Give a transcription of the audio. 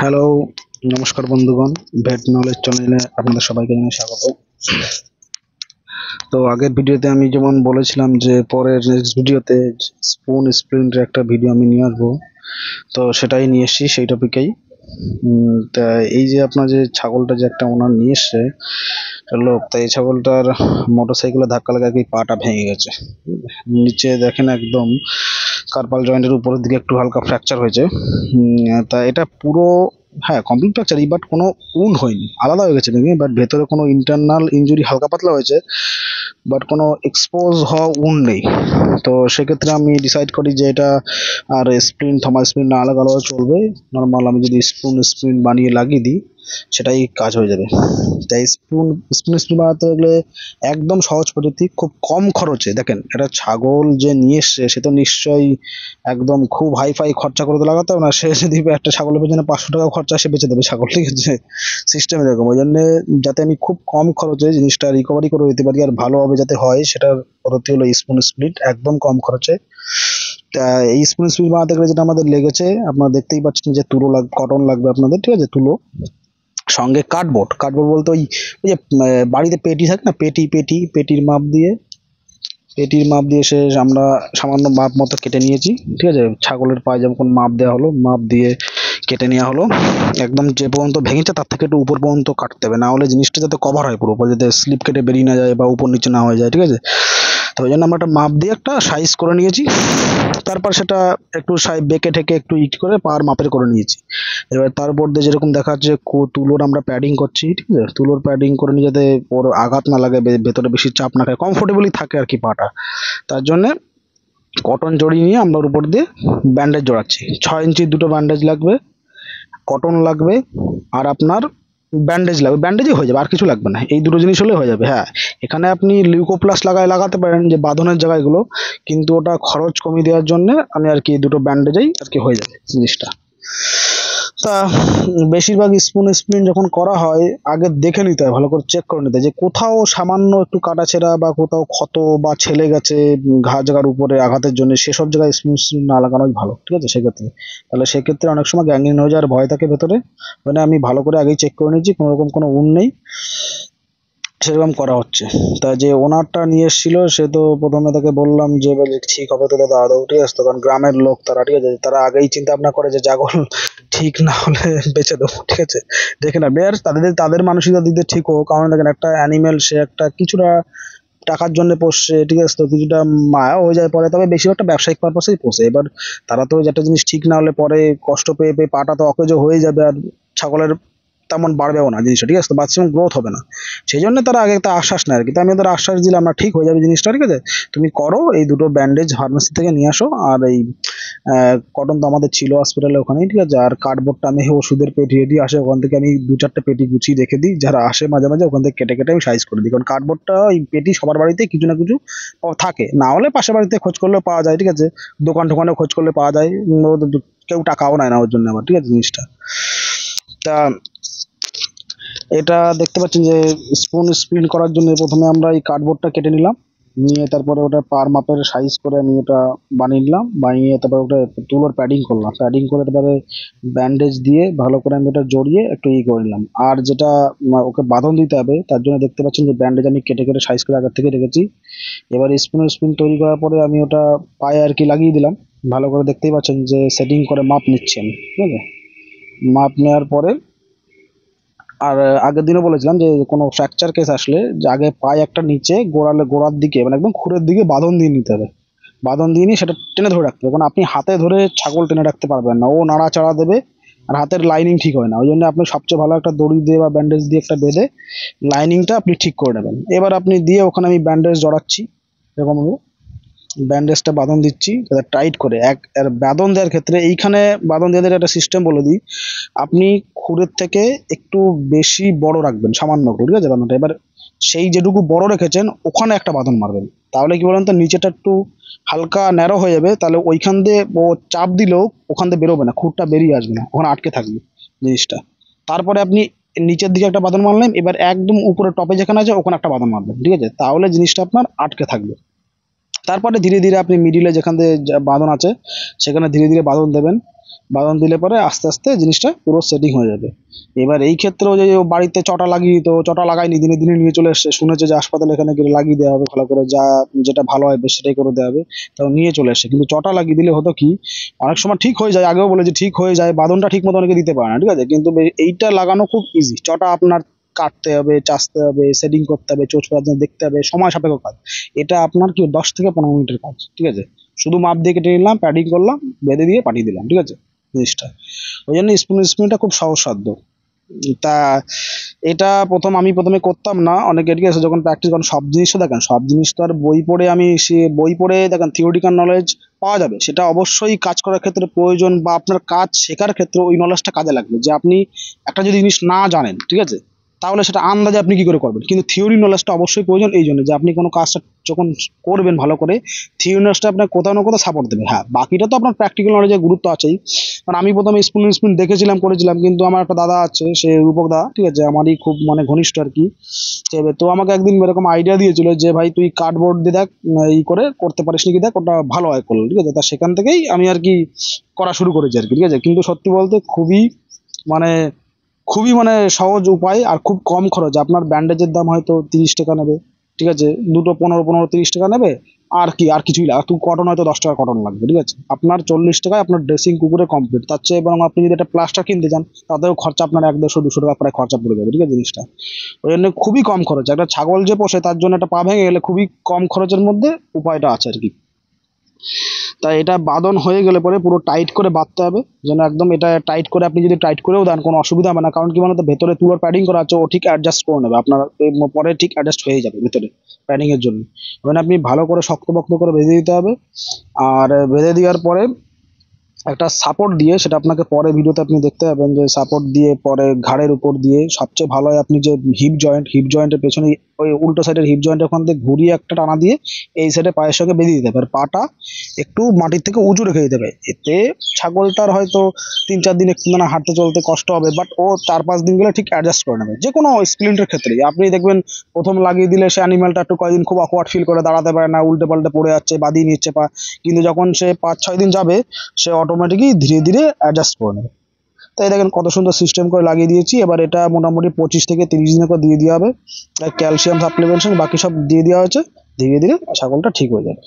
Hello, নমস্কার বন্ধুগণ। ভেট knowledge চ্যানেলে আপনাদের সবাইকে জানাই স্বাগত। তো আগের ভিডিওতে আমি যেমন বলেছিলাম যে পরের নেক্সট ভিডিওতে স্পুন স্প্রিন্টের একটা ভিডিও আমি নিয়ে আসবো, তো সেটাই নিয়ে এসেছি সেই টপিকেই। তা এই যে আপনার যে ছাগলটা যে একটা ওনার নিয়ে এসছে লোক, তা এই ছাগলটার মোটরসাইকেলে ধাক্কা লাগা পাটা ভেঙে গেছে। নিচে দেখেন একদম কার্পাল জয়েন্টের উপরের দিকে একটু হালকা ফ্র্যাকচার হয়েছে। তা এটা পুরো হ্যাঁ কমপ্লিট ফ্র্যাকচার, বাট কোনো উন্ড হয়নি, আলাদা হয়ে গেছে ভেঙে, বাট ভেতরে কোনো ইন্টারনাল ইনজুরি হালকা পাতলা হয়েছে, বাট কোনো এক্সপোজ হওয়া উন্ড নেই। তো সেক্ষেত্রে আমি ডিসাইড করি যে এটা আর স্প্রিন থমাস স্প্রিন না আলাদা চলবে, নর্মাল আমি যদি স্প্রিন বানিয়ে লাগিয়ে দিই সেটাই কাজ হয়ে যাবে। তাই স্প্রিন বানাতে গেলে একদম সহজ পদ্ধতি, খুব কম খরচে। দেখেন এটা ছাগল যে নিয়ে এসছে সে তো নিশ্চয়ই একদম খুব হাইফাই খরচা করে তো লাগাতে হবে না। সে যদি একটা ছাগলের পেছনে 500 টাকা খরচা সে বেঁচে দেবে ছাগল, ঠিক আছে? সিস্টেম এরকম। ওই জন্য যাতে আমি খুব কম খরচে জিনিসটা রিকভারি করে দিতে পারি আর ভালোভাবে যাতে হয়, সেটার পদ্ধতি হলো স্পুন স্প্লিট, একদম কম খরচে। তা এই স্পুন স্প্লিট বানাতে গেলে যেটা আমাদের লেগেছে, আপনারা দেখতেই পাচ্ছেন যে তুলো লাগবে, কটন লাগবে আপনাদের, ঠিক আছে? তুলো, সঙ্গে কার্ডবোর্ড। কার্ডবোর্ড বলতে ওই ওই যে বাড়িতে পেটি থাকে না, পেটির মাপ দিয়ে সে আমরা সামান্য মাপ মতো কেটে নিয়েছি, ঠিক আছে? ছাগলের পায়ে যেমন মাপ দেওয়া হলো, মাপ দিয়ে কেটে নেওয়া হলো। একদম যে পর্যন্ত ভেঙেছে তার থেকে একটু উপর পর্যন্ত কাটতে হবে, না হলে জিনিসটা যাতে কভার হয় পুরো উপর, যাতে স্লিপ কেটে বেরিয়ে না যায় বা উপর নিচে না হয়ে যায়, ঠিক আছে? তো ওই জন্য আমরা একটা মাপ দিয়ে একটা সাইজ করে নিয়েছি। তারপর সেটা একটু বেঁকে ঠেকে একটু করে পার মাপের করে নিয়েছি। এবার তার উপর দিয়ে যেরকম দেখা যাচ্ছে তুলোর আমরা প্যাডিং করছি, ঠিক আছে? তুলোর প্যাডিং করে নিয়ে যাতে ওর আঘাত না লাগে, ভেতরে বেশি চাপ না খায়, কমফোর্টেবলি থাকে আর কি পাটা। তার জন্যে কটন জড়িয়ে নিয়ে আমরা ওর উপর দিয়ে ব্যান্ডেজ জড়াচ্ছি। 6 ইঞ্চির দুটো ব্যান্ডেজ লাগবে, কটন লাগবে, আর আপনার ব্যান্ডেজ লাগবে। ব্যান্ডেজই হয়ে যাবে, আর কিছু লাগবে না, এই দুটো জিনিস হলে হয়ে যাবে। হ্যাঁ, এখানে আপনি লিউকোপ্লাস লাগাতে পারেন যে বাঁধনের জায়গাগুলো, কিন্তু ওটা খরচ কমিয়ে দেওয়ার জন্য আমি আর কি দুটো ব্যান্ডেজেই আর কি হয়ে যাবে জিনিসটা। তা বেশিরভাগ স্প্রিন যখন করা হয় আগে দেখে নিতে হয়, ভালো করে চেক করে নিতে হয় যে কোথাও সামান্য একটু কাটাছেঁড়া বা কোথাও ক্ষত বা ছেলে গেছে ঘা জায়গার উপরে আঘাতের জন্য, সেসব জায়গায় স্প্রিন না লাগানোই ভালো, ঠিক আছে? সেক্ষেত্রে তাহলে সেক্ষেত্রে অনেক সময় গ্যাংগ্রিন হয়ে যাওয়ার ভয় থাকে ভেতরে। মানে আমি ভালো করে আগেই চেক করে নিয়েছি, কোনো রকম কোনো উন্ড নেই, সেরকম করা হচ্ছে। তা যে ওনারটা নিয়ে এসেছিল সে তো প্রথমে তাকে বললাম যে ঠিক হবে তো দাদা আদৌ, ঠিক আছে? তখন গ্রামের লোক তারা, ঠিক আছে, তারা আগেই চিন্তা ভাবনা করে যে ছাগল ঠিক না হলে বেঁচে দেবো, ঠিক আছে? দেখে না বের তাদের মানসিকতা দিতে ঠিক হোক, কারণ দেখেন একটা অ্যানিমেল সে একটা কিছুটা টাকার জন্য পোষছে, ঠিক আছে? তো কিছুটা মায়া হয়ে যায় পরে, তবে বেশিরভাগটা ব্যবসায়িক পারপাসেই পোষে। এবার তারা তো একটা জিনিস ঠিক না হলে পরে কষ্ট পেয়ে পেয়ে পাটা তো অকেজো হয়ে যাবে, আর ছাগলের তেমন বাড়বেও না জিনিসটা, ঠিক আছে? তো ম্যাক্সিমাম গ্রোথ হবে না। সেই জন্য তারা আগে একটা আশ্বাস নেয় আর কি। তো আমি ওদের আশ্বাস দিলাম না, ঠিক হয়ে যাবে জিনিসটা, ঠিক আছে? তুমি করো, এই দুটো ব্যান্ডেজ ফার্মেসি থেকে নিয়ে আসো, আর এই কটন তো আমাদের ছিল হসপিটালে ওখানেই, ঠিক আছে? আর কার্ডবোর্ডটা আমি ওষুধের পেটি রেডি আসে ওখান থেকে আমি 2-4টে পেটি গুছিয়ে রেখে দিই, যারা আসে মাঝে মাঝে ওখান থেকে কেটে কেটে আমি সাইজ করে দিই, কারণ কার্ডবোর্ডটা ওই পেটি সবার বাড়িতে কিছু না কিছু থাকে, না হলে পাশের বাড়িতে খোঁজ করলেও পাওয়া যায়, ঠিক আছে? দোকান টোকানে খোঁজ করলে পাওয়া যায়। কেউ টাকাও নেয় না ওর জন্য আমার, ঠিক আছে জিনিসটা। তা এটা দেখতে পাচ্ছেন যে স্প্রিন করার জন্য প্রথমে আমরা এই কার্ডবোর্ডটা কেটে নিলাম, নিয়ে তারপরে ওটা পার মাপের সাইজ করে আমি ওটা বানিয়ে নিলাম, বানিয়ে তারপরে ওটা তুলোর প্যাডিং করলাম, প্যাডিং করে তারপরে ব্যান্ডেজ দিয়ে ভালো করে আমি ওটা জড়িয়ে একটু করে নিলাম। আর যেটা ওকে বাঁধন দিতে হবে তার জন্য দেখতে পাচ্ছেন যে ব্যান্ডেজ আমি কেটে কেটে সাইজ করে আগের থেকে রেখেছি। এবার স্প্রিন তৈরি করার পরে আমি ওটা পায়ে আর কি লাগিয়ে দিলাম, ভালো করে দেখতেই পাচ্ছেন যে সেটিং করে মাপ নিচ্ছি আমি, ঠিক আছে? মাপ নেওয়ার পরে আর আগের দিনও বলেছিলাম যে কোনো ফ্র্যাকচার কেস আসলে যে আগে পায়ে একটা নিচে গোড়ার দিকে, মানে একদম খুরের দিকে বাঁধন দিয়ে নিতে হবে। বাঁধন দিয়ে নিয়ে সেটা টেনে ধরে রাখতে হবে, কারণ আপনি হাতে ধরে ছাগল টেনে রাখতে পারবেন না, ও নাড়াচাড়া দেবে আর হাতের লাইনিং ঠিক হয় না। ওই জন্য আপনি সবচেয়ে ভালো একটা দড়ি দিয়ে বা ব্যান্ডেজ দিয়ে একটা বেঁধে লাইনিংটা আপনি ঠিক করে নেবেন। এবার আপনি দিয়ে ওখানে আমি ব্যান্ডেজ জড়াচ্ছি, এরকম ব্যান্ডেজটা বাঁধন দিচ্ছি টাইট করে। আর বাঁধন দেওয়ার ক্ষেত্রে এইখানে বাঁধন দেওয়ার একটা সিস্টেম বলে দিই, আপনি খুরের থেকে একটু বেশি বড় রাখবেন, সামান্য একটু, ঠিক আছে বাঁধনটা। এবার সেই যেটুকু বড় রেখেছেন ওখানে একটা বাঁধন মারবেন, তাহলে কি বলেন তো নিচেটা একটু হালকা ন্যারো হয়ে যাবে, তাহলে ওইখান দিয়ে ও চাপ দিলেও ওখান দিয়ে বেরোবে না, খুরটা বেরিয়ে আসবে না, ওখানে আটকে থাকবে জিনিসটা। তারপরে আপনি নিচের দিকে একটা বাঁধন মারলেন, এবার একদম উপরে টপে যেখানে আছে ওখানে একটা বাঁধন মারবেন, ঠিক আছে? তাহলে জিনিসটা আপনার আটকে থাকবে। তারপরে ধীরে ধীরে আপনি মিডিলে যেখান দিয়ে বাঁধন আছে সেখানে ধীরে ধীরে বাঁধন দেবেন। বাঁধন দিলে পরে আস্তে আস্তে জিনিসটা পুরো সেটিং হয়ে যাবে। এবার এই ক্ষেত্রেও যে ও বাড়িতে চটা লাগিয়ে দিত, চটা লাগায়নি, দিনে দিনে নিয়ে চলে এসছে, শুনেছে যে হাসপাতালে এখানে গেলে লাগিয়ে দেওয়া হবে ভালো করে, যেটা ভালো হয় বেশ সেটাই করে দেওয়া হবে, তাও নিয়ে চলে এসছে। কিন্তু চটা লাগিয়ে দিলে হতো কি, অনেক সময় ঠিক হয়ে যায়, আগেও বলেছি ঠিক হয়ে যায়, বাঁধনটা ঠিক মতো অনেকে দিতে পারে না, ঠিক আছে, কিন্তু এইটা লাগানো খুব ইজি। চটা আপনার কাটতে হবে, চাষতে হবে, সেটিং করতে হবে, চোচ ফোচার জন্য দেখতে হবে, সময় সাপেক্ষ কাজ। এটা আপনার কি 10 থেকে 15 মিনিটের কাজ, ঠিক আছে। শুধু মাপ দিয়ে কেটে নিলাম, প্যাডিং করলাম, বেঁধে দিয়ে পাঠিয়ে দিলাম, ঠিক আছে জিনিসটা। ওই জন্য স্পিনটা খুব সহজসাধ্য। তা এটা আমি প্রথমে করতাম না, অনেকে ঠিক আছে যখন প্র্যাকটিস করেন, সব জিনিসটা দেখেন, সব জিনিস তো আর বই পড়ে সে বই পড়ে দেখেন থিওরিটিক্যাল নলেজ পাওয়া যাবে, সেটা অবশ্যই কাজ করার ক্ষেত্রে প্রয়োজন, বা আপনার কাজ শেখার ক্ষেত্রে ওই নলেজটা কাজে লাগবে। যে আপনি একটা যদি জিনিস না জানেন, ঠিক আছে, তাহলে সেটা আন্দাজে আপনি কি করে করবেন, কিন্তু থিওরি নলেজটা অবশ্যই প্রয়োজন, এই জন্য যে আপনি কোনো কাজটা যখন করবেন ভালো করে, থিওরি নলেজটা আপনার কোথাও না কোথাও সাপোর্ট দেবে। হ্যাঁ, বাকিটা তো আপনার প্র্যাকটিক্যাল নলেজের গুরুত্ব আছেই। কারণ আমি প্রথমে স্পুন দেখেছিলাম, করেছিলাম, কিন্তু আমার একটা দাদা আছে, সে রূপক দা, ঠিক আছে, আমারই খুব মানে ঘনিষ্ঠ আর কি। তো আমাকে একদিন এরকম আইডিয়া দিয়েছিল যে ভাই তুই কার্ডবোর্ড দিয়ে দেখ, করে করতে পারিস নাকি দেখ, ওটা ভালো হয় করলে, ঠিক আছে। তা সেখান থেকেই আমি আর কি করা শুরু করেছি আর কি, ঠিক আছে। কিন্তু সত্যি বলতে মানে খুবই সহজ উপায়, আর খুব কম খরচ। আপনার ব্যান্ডেজের দাম হয়তো 30 টাকা নেবে, ঠিক আছে, দুটো 15-15-30 টাকা নেবে, আর কিছুই লাগে। তুই কটন হয়তো 10 টাকা কটন লাগবে, ঠিক আছে, আপনার 40 টাকায় আপনার ড্রেসিং কুকুরে কমপ্লিট। তার চেয়ে বরং আপনি যদি একটা প্লাস্টার কিনতে চান, তাতেও খরচা আপনার 100-200 টাকা প্রায় খরচা পড়ে যাবে, ঠিক আছে জিনিসটা। ওই জন্য খুবই কম খরচ, একটা ছাগল যে পোষে তার জন্য একটা পা ভেঙে গেলে খুবই কম খরচের মধ্যে উপায়টা আছে আর কি। তাই এটা বাঁধন হয়ে গেলে পরে পুরো টাইট করে বাঁধতে হবে, যেন একদম এটা টাইট করে, আপনি যদি টাইট করেও দেন কোনো অসুবিধা হবে না, কারণ কি বলতো, ভেতরে তুলোর প্যাডিং করা আছে, ও ঠিক অ্যাডজাস্ট করে নেবে আপনার, পরে ঠিক অ্যাডজাস্ট হয়ে যাবে ভেতরে প্যাডিং এর জন্য। মানে আপনি ভালো করে শক্তপোক্ত করে বেঁধে দিতে হবে। আর বেঁধে দেওয়ার পরে একটা সাপোর্ট দিয়ে, সেটা আপনাকে পরে ভিডিওতে আপনি দেখতে পাবেন, যে সাপোর্ট দিয়ে পরে ঘাড়ের উপর দিয়ে সবচেয়ে ভালো হয় আপনি যে হিপ জয়েন্টের পেছনে, ওই উল্টো সাইডের হিপ জয়েন্টের ওখান থেকে ঘুরিয়ে একটা টানা দিয়ে এই সাইডে পায়ের সঙ্গে বেঁধে দিতে হবে, আর পাটা একটু মাটির থেকে উঁচু রেখে দিতে হবে। এতে ছাগলটার হয়তো 3-4 দিন একটু হাঁটতে চলতে কষ্ট হবে, বাট ও 4-5 দিন গেলে ঠিক অ্যাডজাস্ট করে নেবে। যে কোনো স্প্লিন্টের ক্ষেত্রেই আপনি দেখবেন, প্রথম লাগিয়ে দিলে সে অ্যানিমালটা একটু কয়েকদিন খুব অকওয়ার্ড ফিল করে, দাঁড়াতে পারে না, উল্টে পাল্টে পড়ে যাচ্ছে, বাদিয়ে নিচ্ছে পা। কিন্তু যখন সে 5-6 দিন যাবে, সে অটোমেটিকই ধীরে ধীরে অ্যাডজাস্ট করে নেবে। তাই দেখেন কত সুন্দর সিস্টেম করে লাগিয়ে দিয়েছি। এবার এটা মোটামুটি 25 থেকে 30 দিনের করে দিয়ে দেওয়া হবে, ক্যালসিয়াম সাপ্লিমেন্টেশন বাকি সব দিয়ে দেওয়া হয়েছে। ধীরে ধীরে ছাগলটা ঠিক হয়ে যাবে।